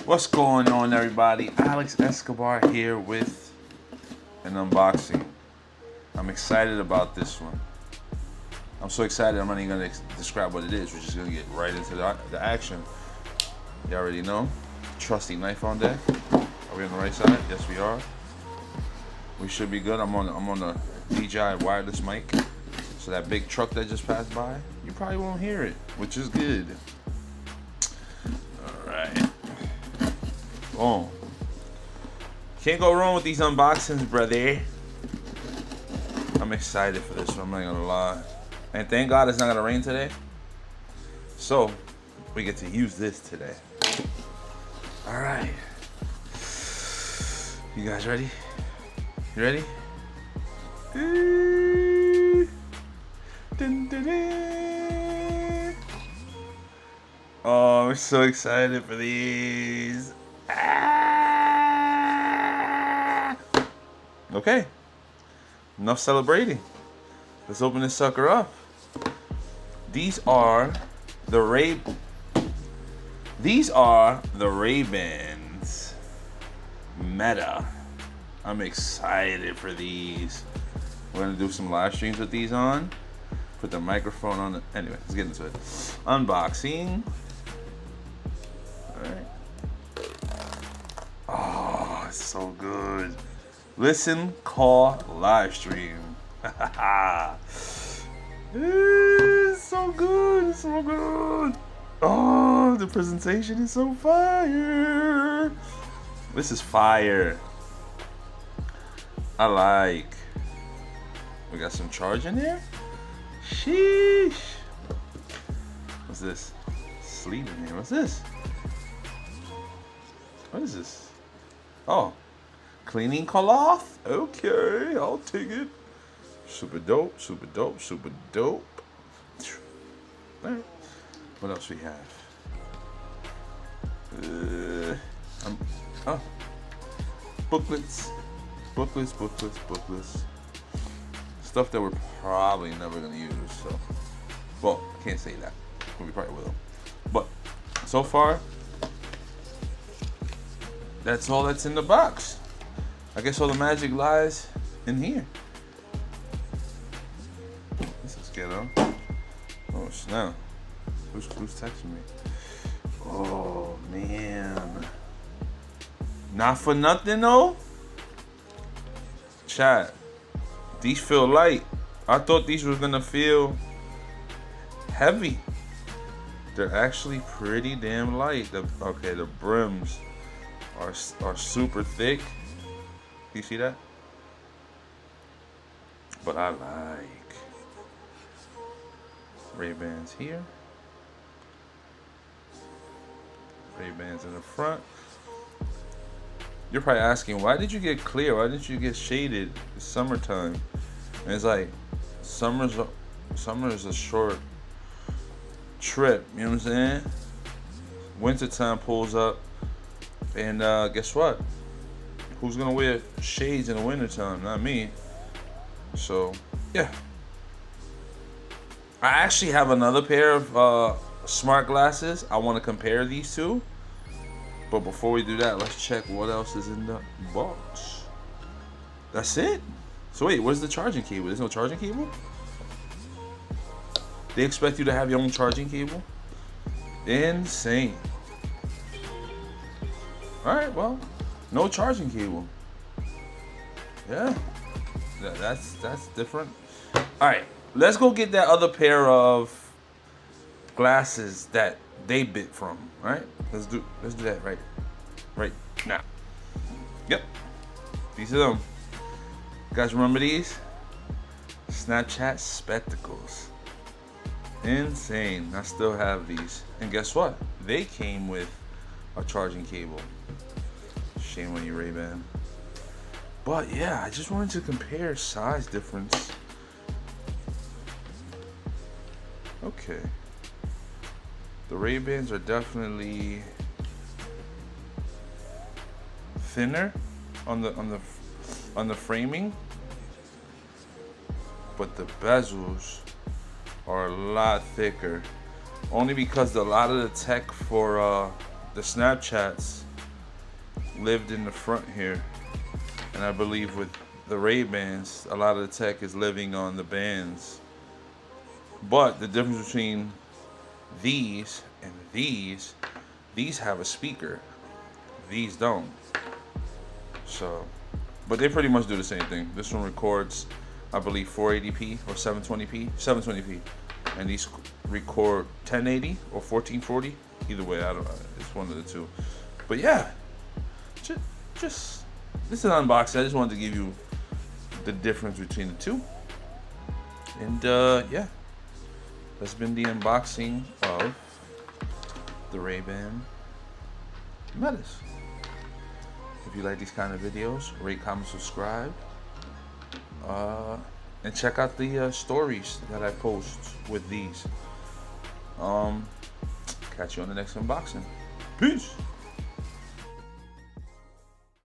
What's going on, everybody? Alex Escobar here with an unboxing. I'm excited about this one. I'm so excited I'm not even going to describe what it is. We're just going to get right into the action. You already know. Trusty knife on deck. Are we on the right side? Yes, we are. We should be good. I'm on the DJI wireless mic. So that big truck that just passed by, you probably won't hear it, which is good. Alright. Boom. Can't go wrong with these unboxings, brother. I'm excited for this one, I'm not gonna lie. And thank God it's not gonna rain today. So, we get to use this today. Alright. You guys ready? You ready? Dun, dun, dun. Oh, I'm so excited for these. Okay. Enough celebrating. Let's open this sucker up. These are the RayBans Meta. I'm excited for these. We're gonna do some live streams with these on. Put the microphone on. Anyway, let's get into it. Unboxing. All right. Oh, it's so good. Listen, call, live stream. It's so good. It's so good. Oh, the presentation is so fire. This is fire. I like. We got some charge in there. Sheesh. What's this? Sleeve in here. What's this? What is this? Oh, cleaning cloth. Okay, I'll take it. Super dope. Super dope. Super dope. All right. What else we have? Oh, booklets. Booklets. Stuff that we're probably never gonna use. So, well, I can't say that. We probably will. But so far, that's all that's in the box. I guess all the magic lies in here. This is ghetto. Oh snap! Who's texting me? Oh man! Not for nothing though. Chat. These feel light. I thought these were gonna feel heavy. They're actually pretty damn light. Okay, the brims are super thick. You see that? But I like RayBans here. RayBans in the front. You're probably asking, why did you get clear? Why didn't you get shaded? It's summertime. And it's like, summer is a short trip, you know what I'm saying? Wintertime pulls up, and guess what? Who's gonna wear shades in the wintertime? Not me. So, yeah. I actually have another pair of smart glasses. I want to compare these two. But before we do that, let's check what else is in the box. That's it? So wait, where's the charging cable? There's no charging cable? They expect you to have your own charging cable? Insane. Alright, well, no charging cable. Yeah. That's different. Alright, let's go get that other pair of glasses that they bit from. Alright? Let's do that right now. Yep. These are them. You guys remember these? Snapchat spectacles. Insane. I still have these. And guess what? They came with a charging cable. Shame on you, RayBan. But yeah, I just wanted to compare size difference. Okay. The RayBans are definitely thinner on the framing, but the bezels are a lot thicker. Only because a lot of the tech for the Snapchats lived in the front here, and I believe with the RayBans, a lot of the tech is living on the bands. But the difference between these and these have a speaker. These don't. So, but they pretty much do the same thing. This one records, I believe, 480p or 720p, 720p, and these record 1080 or 1440. Either way, I don't know. It's one of the two. But yeah, just this is an unboxing. I just wanted to give you the difference between the two. And yeah, that's been the unboxing of the RayBan Metas. If you like these kind of videos, rate, comment, subscribe, and check out the stories that I post with these. Catch you on the next unboxing. Peace.